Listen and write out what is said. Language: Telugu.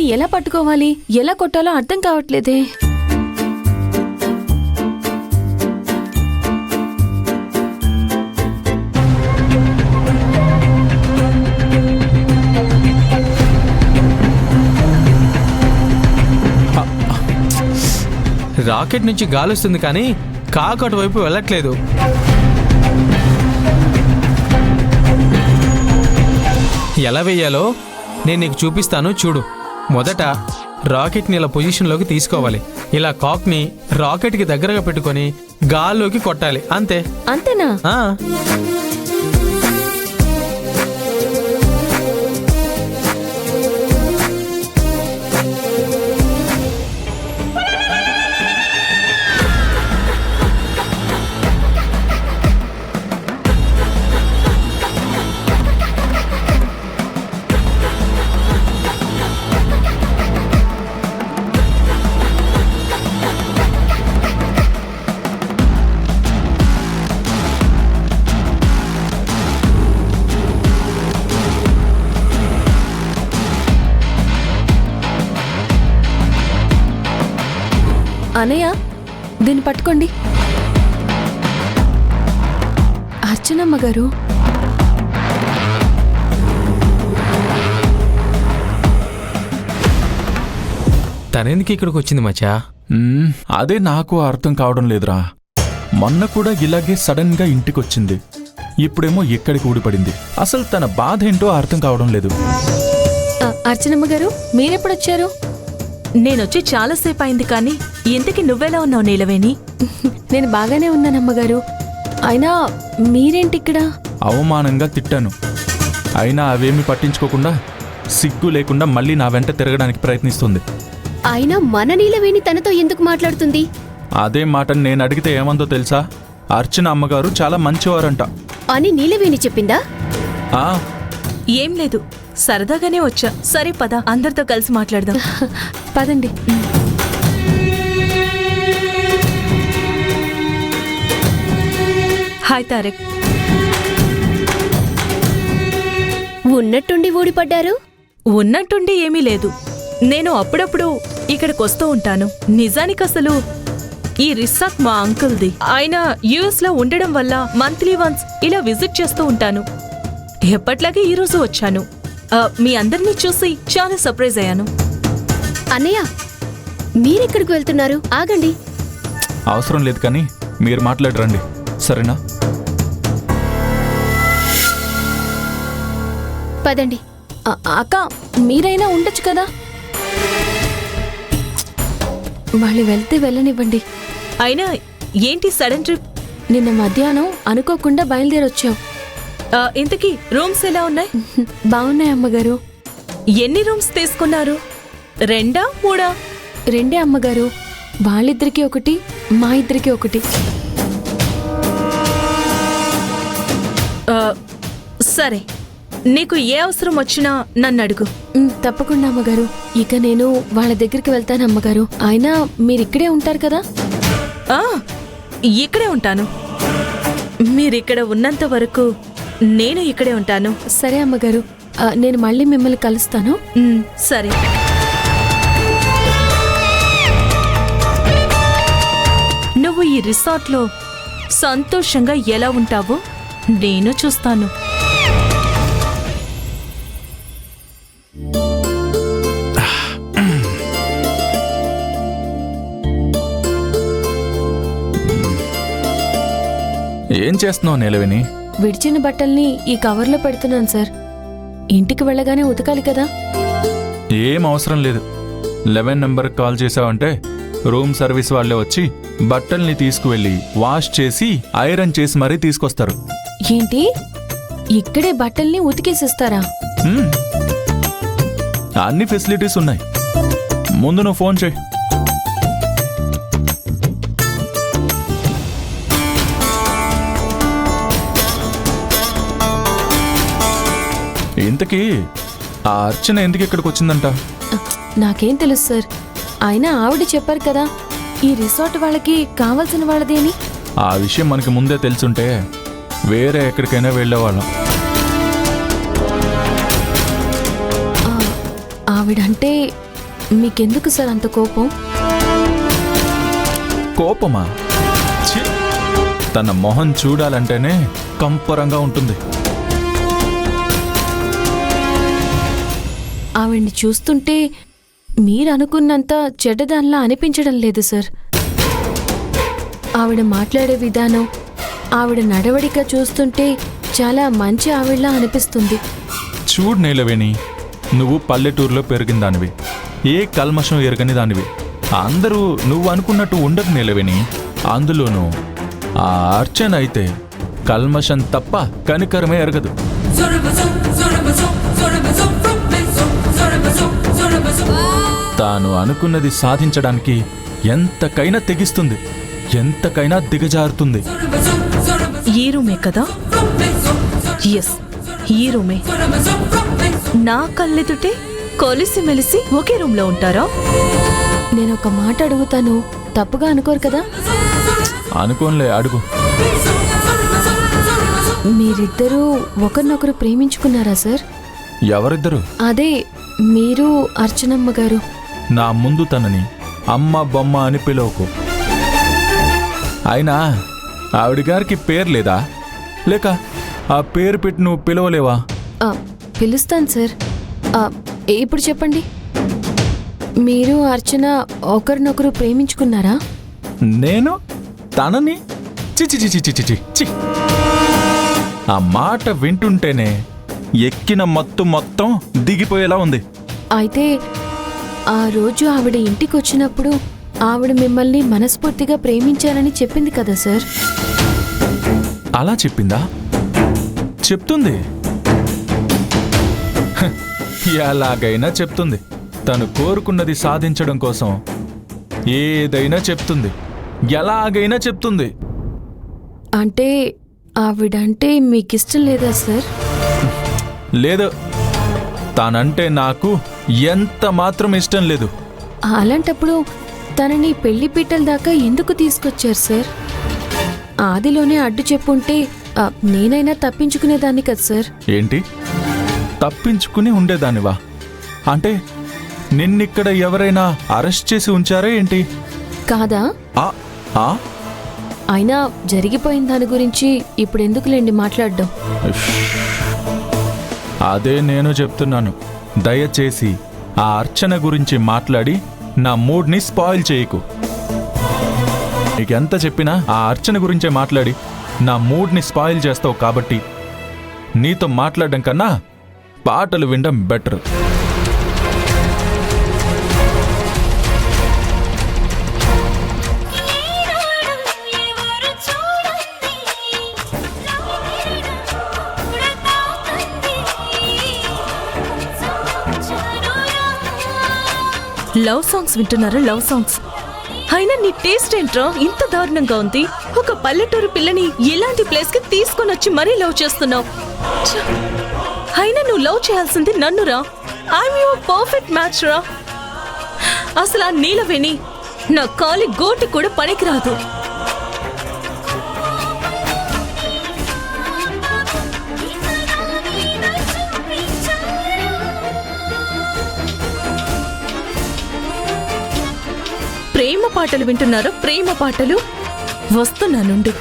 దీన్ని ఎలా పట్టుకోవాలి, ఎలా కొట్టాలో అర్థం కావట్లేదే. రాకెట్ నుంచి గాలిస్తుంది కానీ కాకు అటువైపు వెళ్ళట్లేదు. ఎలా వెయ్యాలో నేను నీకు చూపిస్తాను చూడు. మొదట రాకెట్ని ఇలా పొజిషన్లోకి తీసుకోవాలి. ఇలా కాక్ని రాకెట్కి దగ్గరగా పెట్టుకొని గాల్లోకి కొట్టాలి. అంతే. అంతేనా? అనయ్య, దీన్ని పట్టుకోండి. అర్చనమ్మ గారు, తనెందుకు ఇక్కడికి వచ్చింది మచ్చా? అదే నాకు అర్థం కావడం లేదురా. మొన్న కూడా ఇలాగే సడన్ గా ఇంటికొచ్చింది, ఇప్పుడేమో ఇక్కడికి ఊడిపడింది. అసలు తన బాధ ఏంటో అర్థం కావడం లేదు. అర్చనమ్మ గారు, మీరెప్పుడొచ్చారు? నేనొచ్చి చాలాసేపు అయింది, కానీ ఇంతకి నువ్వెలా ఉన్నావు నీలవేణి? నేను బాగానే ఉన్నానమ్మగారు. అయినా మీరేంటి ఇక్కడ? అవమానంగా తిట్టాను, అయినా అవేమీ పట్టించుకోకుండా సిగ్గు లేకుండా మళ్ళీ నా వెంట తిరగడానికి ప్రయత్నిస్తుంది. అయినా మన నీలవేణి తనతో ఎందుకు మాట్లాడుతుంది? అదే మాటను నేను అడిగితే ఏమందో తెలుసా? అర్చన అమ్మగారు చాలా మంచివారంట అని నీలవేణి చెప్పిందా? ఏం లేదు, సరదాగానే వచ్చా. సరే పద, అందరితో కలిసి మాట్లాడదాం. పదండి. హాయ్ తారక్. ఉన్నట్టుండి ఊడిపడ్డారు? ఉన్నట్టుండి ఏమీ లేదు, నేను అప్పుడప్పుడు ఇక్కడికి వస్తూ ఉంటాను. నిజానికి అసలు ఈ రిసార్ట్ మా అంకుల్ది. ఆయన యుఎస్ లో ఉండడం వల్ల మంత్లీ వన్స్ ఇలా విజిట్ చేస్తూ ఉంటాను. ఎప్పట్లాగే ఈరోజు వచ్చాను. మీ అందరినీ చూసి చాలా సర్ప్రైజ్ అయ్యాను. అన్నయ్య, మీరెక్కడికి వెళ్తున్నారు? ఆగండి. అవసరం లేదు, కానీ మీరు మాట్లాడరండి, సరేనా? పదండి. అక్క, మీరైనా ఉండొచ్చు కదా. వాళ్ళు వెళ్తే వెళ్ళనివ్వండి. అయినా ఏంటి సడన్ ట్రిప్? నిన్న మధ్యాహ్నం అనుకోకుండా బయలుదేరొచ్చాం. ఇంతకీ రూమ్స్ ఎలా ఉన్నాయి? బాగున్నాయి అమ్మగారు. ఎన్ని రూమ్స్ తీసుకున్నారు? 2 3? 2 అమ్మగారు. వాళ్ళిద్దరికి ఒకటి, మా ఇద్దరికి ఒకటి. సరే, నీకు ఏ అవసరం వచ్చినా నన్ను అడుగు. తప్పకుండా అమ్మగారు. ఇక నేను వాళ్ళ దగ్గరికి వెళ్తాను అమ్మగారు. అయినా మీరిక్కడే ఉంటారు కదా? ఇక్కడే ఉంటాను. మీరిక్కడ ఉన్నంత వరకు నేను ఇక్కడే ఉంటాను. సరే అమ్మగారు, నేను మళ్ళీ మిమ్మల్ని కలుస్తాను. సరే. నువ్వు ఈ రిసార్ట్లో సంతోషంగా ఎలా ఉంటావో నేను చూస్తాను. ఏం చేస్తున్నావు నీలవేణి? విడిచిన బట్టల్ని ఈ కవర్లో పెడుతున్నాను సార్. ఇంటికి వెళ్ళగానే ఉతకాలి కదా. ఏం అవసరం లేదు. 11 నెంబర్కి కాల్ చేసావంటే రూమ్ సర్వీస్ వాళ్ళే వచ్చి బట్టల్ని తీసుకువెళ్ళి వాష్ చేసి ఐరన్ చేసి మరీ తీసుకొస్తారు. ఏంటి, ఇక్కడే బట్టల్ని ఉతికేసిస్తారా? అన్ని ఫెసిలిటీస్ ఉన్నాయి. ముందు నువ్వు ఫోన్ చేయి. ఇంతకీ ఆ అర్చన ఎందుకు ఇక్కడికి వచ్చిందంట? నాకేం తెలుసు సార్. అయినా ఆవిడ చెప్పారు కదా ఈ రిసార్ట్ వాళ్ళకి కావాల్సిన వాళ్ళది అని. ఆ విషయం మనకి ముందే తెలుసుంటే వేరే ఎక్కడికైనా వెళ్ళేవాళ్ళం. ఆవిడంటే మీకెందుకు సార్ అంత కోపం? కోపమా? ఛీ! తన మొహం చూడాలంటేనే కంపరంగా ఉంటుంది. ఆవిడ్ని చూస్తుంటే మీరు అనుకున్నంత చెడ్డదానిలా అనిపించడం లేదు సార్. ఆవిడ మాట్లాడే విధానం, ఆవిడ నడవడిక చూస్తుంటే చాలా మంచి ఆవిడలా అనిపిస్తుంది. చూడు నీలవేణి, నువ్వు పల్లెటూరులో పెరిగిన దానివి, ఏ కల్మషం ఎరగని దానివి. అందరూ నువ్వు అనుకున్నట్టు ఉండదు నీలవేణి. అందులోనూ ఆ అర్చన అయితే కల్మషం తప్ప కనికరమే ఎరగదు. తాను అనుకున్నది సాధించడానికి ఎంతకైనా తెగిస్తుంది, ఎంతకైనా దిగజారుతుంది. ఈ రూమే కదా? ఎస్, ఈ రూమే. నా కళ్ళెదుటే కొలిసి మెలిసి ఒకే రూమ్ లో ఉంటారా? నేను ఒక మాట అడుగుతాను, తప్పుగా అనుకోరు కదా? అనుకోనులే, అడుగు. మీరిద్దరూ ఒకరినొకరు ప్రేమించుకున్నారా సార్? ఎవరిద్దరు? అదే మీరు అర్చనమ్మ గారు. నా ముందు తనని అమ్మ బొమ్మ అని పిలవకు. అయినా ఆవిడ గారికి పేరు లేదా? లేక ఆ పేరు పెట్టి నువ్వు పిలవలేవా? పిలుస్తాను సార్. ఇప్పుడు చెప్పండి, మీరు అర్చన ఒకరినొకరు ప్రేమించుకున్నారా? నేను తనని? చిచి చిచి చిచి చిచి చి! ఆ మాట వింటుంటేనే ఎక్కిన మత్తు మొత్తం దిగిపోయేలా ఉంది. అయితే ఆ రోజు ఆవిడ ఇంటికి వచ్చినప్పుడు ఆవిడ మిమ్మల్ని మనస్ఫూర్తిగా ప్రేమించారని చెప్పింది కదా సార్? అలా చెప్పిందా? చెప్తుంది, హ, ఎలాగైనా చెప్తుంది. తను కోరుకున్నది సాధించడం కోసం ఏదైనా చెప్తుంది, ఎలాగైనా చెప్తుంది. అంటే ఆవిడంటే మీకిష్టం లేదా సార్? లేదు, తానంటే నాకు ఎంత మాత్రం ఇష్టం లేదు. అలాంటప్పుడు తనని పెళ్లి పీటల దాకా ఎందుకు తీసుకొచ్చారు సార్? ఆదిలోనే అడ్డు చెప్పుంటే నేనైనా తప్పించుకునేదాన్ని కదా సార్. ఏంటి, తప్పించుకుని ఉండేదానివా? అంటే నిన్నిక్కడ ఎవరైనా అరెస్ట్ చేసి ఉంచారా ఏంటి? కాదా? ఆ ఆ అయినా జరిగిపోయిన దాని గురించి ఇప్పుడెందుకులేండి మాట్లాడడం. అదే నేను చెప్తున్నాను. దయచేసి ఆ అర్చన గురించి మాట్లాడి నా మూడ్ని స్పాయిల్ చేయకు. నీకెంత చెప్పినా ఆ అర్చన గురించే మాట్లాడి నా మూడ్ని స్పాయిల్ చేస్తావు. కాబట్టి నీతో మాట్లాడడం కన్నా పాటలు వినడం బెటర్. లవ్ సాంగ్స్ వింటున్నారా? Love songs. అయినా నీ టేస్ట్ ఏంట్రా ఇంత దారుణంగా ఉంది? ఒక పల్లెటూరు పిల్లని ఇలాంటి ప్లేస్ కి తీసుకొని వచ్చి మరీ లవ్ చేస్తున్నావు. అయినా నువ్వు లవ్ చేయాల్సింది నన్నురా. ఐఎమ్ యువర్ పర్ఫెక్ట్ మ్యాచ్ రా. అసలు ఆ నీలవేణి నా కాలి గోటి కూడా పనికిరాదు. ప్రేమ పాటలు వింటున్నారా? ప్రేమ పాటలు వస్తున్నానుండు.